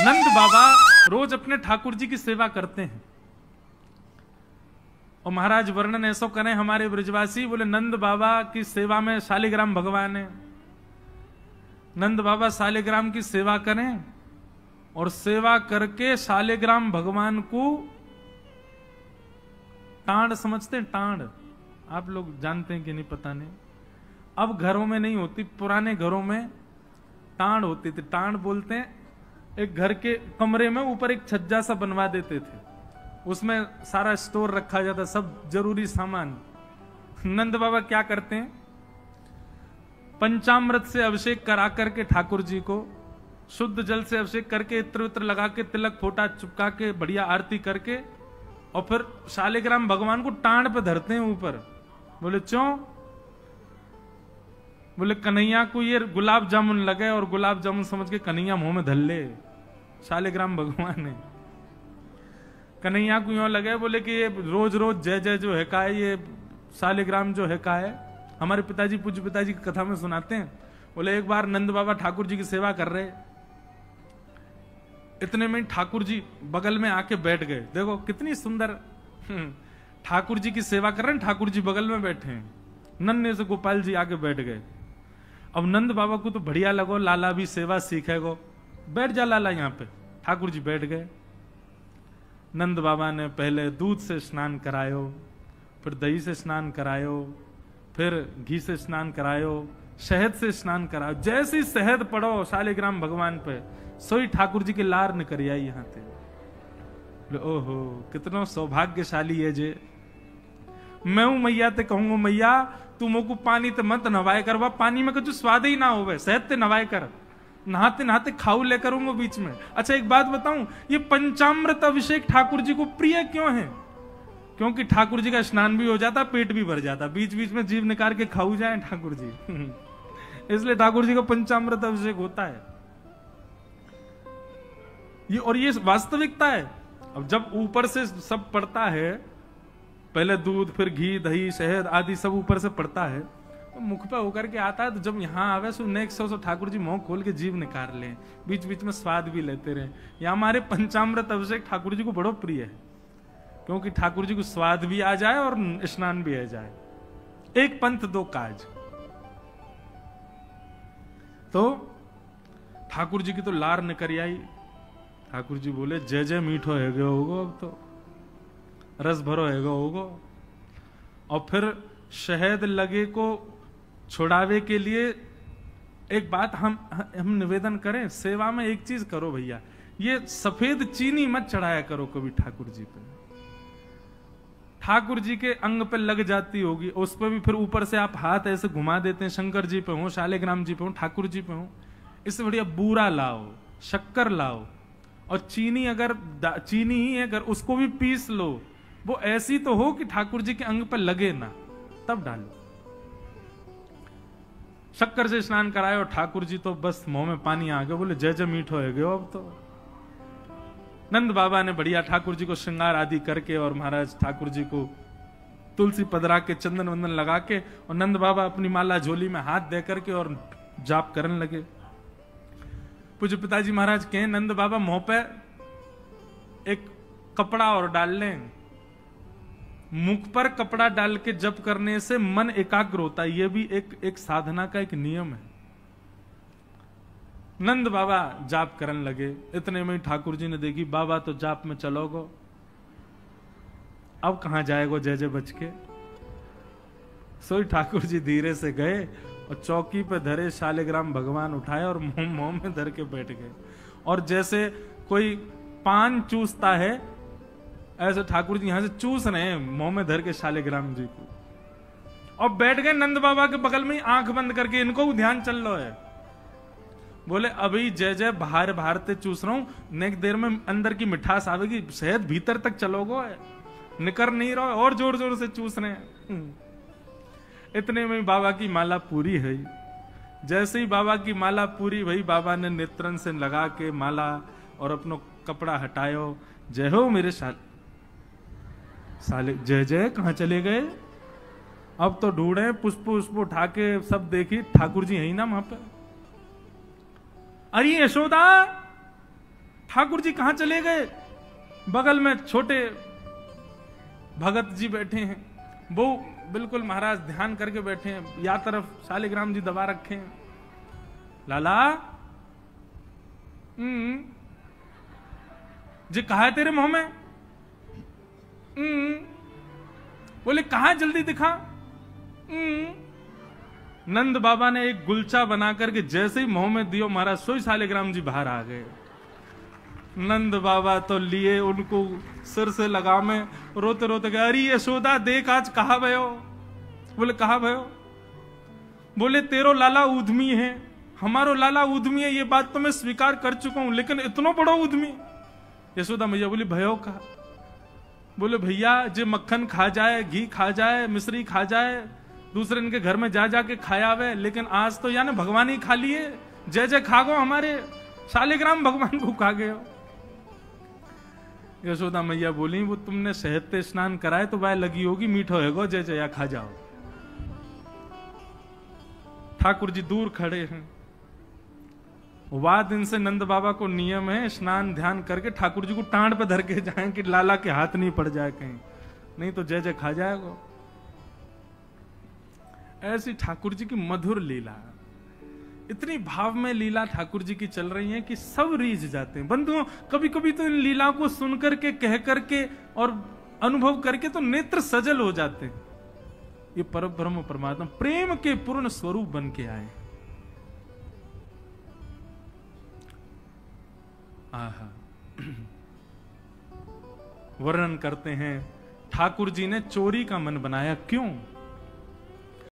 नंद बाबा रोज अपने ठाकुर जी की सेवा करते हैं। और महाराज वर्णन ऐसो करें हमारे ब्रजवासी, बोले नंद बाबा की सेवा में शालिग्राम भगवान है। नंद बाबा शालिग्राम की सेवा करें और सेवा करके शालिग्राम भगवान को टांड समझते हैं। टांड आप लोग जानते हैं कि नहीं पता नहीं, अब घरों में नहीं होती, पुराने घरों में टांड होती थी। टांड बोलते हैं एक घर के कमरे में ऊपर एक छज्जा सा बनवा देते थे, उसमें सारा स्टोर रखा जाता, सब जरूरी सामान। नंद बाबा क्या करते हैं, पंचामृत से अभिषेक करा करके ठाकुर जी को शुद्ध जल से अभिषेक करके इत्र वित्र लगा के तिलक फोटा चुपका के बढ़िया आरती करके और फिर शालिग्राम भगवान को टांड पे धरते हैं ऊपर। बोले क्यों? बोले कन्हैया को ये गुलाब जामुन लगे और गुलाब जामुन समझ के कन्हैया मुंह में धल ले। शालिग्राम भगवान है, कन्हैया को यूं लगे बोले कि ये रोज रोज जय जय जो है का है, ये शालिग्राम जो है का है। हमारे पिताजी पूज्य पिताजी की कथा में सुनाते हैं, बोले एक बार नंद बाबा ठाकुर जी की सेवा कर रहे, इतने में ठाकुर जी बगल में आके बैठ गए। देखो कितनी सुंदर, ठाकुर जी की सेवा कर रहे हैं, ठाकुर जी बगल में बैठे हैं, नन्हे से गोपाल जी आके बैठ गए। अब नंद बाबा को तो बढ़िया लगो, लाला भी सेवा सीखेगो, बैठ जा लाला यहाँ पे। ठाकुर जी बैठ गए। नंद बाबा ने पहले दूध से स्नान करायो, फिर दही से स्नान करायो, फिर घी से स्नान करायो, शहद से स्नान करायो। जैसे ही शहद पड़ो शालिग्राम भगवान पे, सोई ठाकुर जी के लार निकल आई यहाँ थे। ओहो कितना सौभाग्यशाली है जे। मैं हूं मैया ते कहूंगा मैया तू मोको पानी ते मत नवाए करवा, पानी में कुछ स्वाद ही ना होवे, शहद ते नवाए कर, नहाते नहाते खाऊ ले करूंगा बीच में। अच्छा एक बात बताऊं, ये पंचामृत अभिषेक ठाकुर जी को प्रिय क्यों है? क्योंकि ठाकुर जी का स्नान भी हो जाता, पेट भी भर जाता, बीच बीच में जीव निकाल के खाऊ जाए ठाकुर जी। इसलिए ठाकुर जी का पंचामृत अभिषेक होता है ये, और ये वास्तविकता है। अब जब ऊपर से सब पड़ता है, पहले दूध फिर घी दही शहद आदि सब ऊपर से पड़ता है, तो मुख पे होकर के आता है, तो जब यहाँ आवे so next so Thakur ji मुंह खोल के जीव निकाल ले, बीच बीच में स्वाद भी लेते रहे। या हमारे पंचामृत अभिषेक ठाकुर जी को बड़ो प्रिय है, क्योंकि ठाकुर जी को स्वाद भी आ जाए और स्नान भी आ जाए। एक पंथ दो काज। तो ठाकुर जी की तो लार निकल आई। ठाकुर जी बोले जय जय मीठो है गयो होगो, अब तो रस भरो है गयो होगो। और फिर शहद लगे को छुड़ावे के लिए एक बात हम निवेदन करें, सेवा में एक चीज करो भैया, ये सफेद चीनी मत चढ़ाया करो कभी ठाकुर जी पे। ठाकुर जी के अंग पे लग जाती होगी, उस पर भी फिर ऊपर से आप हाथ ऐसे घुमा देते हैं, शंकर जी पे हो, शालिग्राम जी पे हो, ठाकुर जी पे हो। इससे बढ़िया बूरा लाओ, शक्कर लाओ, और चीनी अगर चीनी ही अगर उसको भी पीस लो, वो ऐसी तो हो कि ठाकुर जी के अंग पर लगे ना, तब डालो। शक्कर से स्नान कराए और ठाकुर जी तो बस मुंह में पानी आ गया, बोले जय जय मीठो है गयो अब तो। नंद बाबा ने बढ़िया ठाकुर जी को श्रृंगार आदि करके और महाराज ठाकुर जी को तुलसी पदरा के चंदन वंदन लगा के, और नंद बाबा अपनी माला झोली में हाथ दे करके और जाप करने लगे। पूज्य पिताजी महाराज कहें नंद बाबा मुंह पे एक कपड़ा और डाल लें, मुख पर कपड़ा डाल के जप करने से मन एकाग्र होता है, यह भी एक साधना का एक नियम है। नंद बाबा जाप करने लगे। इतने में ठाकुर जी ने देखी बाबा तो जाप में चलोगो, अब कहां जाएगो जय जय बच के। सोई ठाकुर जी धीरे से गए और चौकी पे धरे शालिग्राम भगवान उठाए और मुंह में धर के बैठ गए। और जैसे कोई पान चूसता है, ऐसे ठाकुर जी यहां से चूस रहे हैं मुंह में धर के शालिग्राम जी को, और बैठ गए नंद बाबा के बगल में, आंख बंद करके। इनको ध्यान चल रहा है, बोले अभी जय जय बाहर बाहर ते चूस रहा हूं, नेक देर में अंदर की मिठास आवेगी, शहद भीतर तक चलोगो, निकर नहीं रहो, और जोर जोर से चूस रहे हैं। इतने में बाबा की माला पूरी है। जैसे ही बाबा की माला पूरी भई, बाबा ने नेत्रन से लगा के माला और अपनो कपड़ा हटायो। जय हो मेरे साले जय जय कहां चले गए? अब तो ढूंढे, पुष्प उष्प उठा के सब देखी, ठाकुर जी है ही ना वहां पे। अरे यशोदा, ठाकुर जी कहां चले गए? बगल में छोटे भगत जी बैठे हैं, वो बिल्कुल महाराज ध्यान करके बैठे हैं, या तरफ शालिग्राम जी दबा रखे हैं। लाला जी कहा है तेरे मुंह में? बोले कहा है, जल्दी दिखा। नंद बाबा ने एक गुलचा बना करके जैसे ही मुंह में दियो, महाराज सोई शालिग्राम जी बाहर आ गए। नंद बाबा तो लिए उनको सिर से लगा में, रोते रोते गए, अरे यशोदा देख आज कहा भयो? बोले कहा भयो? बोले तेरो लाला उद्यमी है, हमारो लाला उद्यमी है, ये बात तो मैं स्वीकार कर चुका हूं, लेकिन इतना बड़ा उद्यमी? यशोदा मैया बोली भयो का? बोले भैया जे मक्खन खा जाए, घी खा जाए, मिश्री खा जाए, दूसरे इनके घर में जा जाके खाया वे, लेकिन आज तो यानी भगवान ही खा लिए, जय जय खा गो, हमारे शालिग्राम भगवान को खा गए। यशोदा मैया बोली वो तुमने शहद से स्नान कराए तो वह लगी होगी, मीठो है गो, जय जया खा जाओ। ठाकुर जी दूर खड़े हैं। दिन से नंद बाबा को नियम है स्नान ध्यान करके ठाकुर जी को टांड पे धर के जाएं कि लाला के हाथ नहीं पड़ जाए कहीं, नहीं तो जय जय खा जाएगा। ऐसी ठाकुर जी की मधुर लीला, इतनी भाव में लीला ठाकुर जी की चल रही है कि सब रीझ जाते हैं। बंधुओं कभी कभी तो इन लीलाओं को सुन करके, कह करके और अनुभव करके तो नेत्र सजल हो जाते हैं। ये परब्रह्म परमात्मा प्रेम के पूर्ण स्वरूप बन के आए। आहा वर्णन करते हैं ठाकुर जी ने चोरी का मन बनाया, क्यों?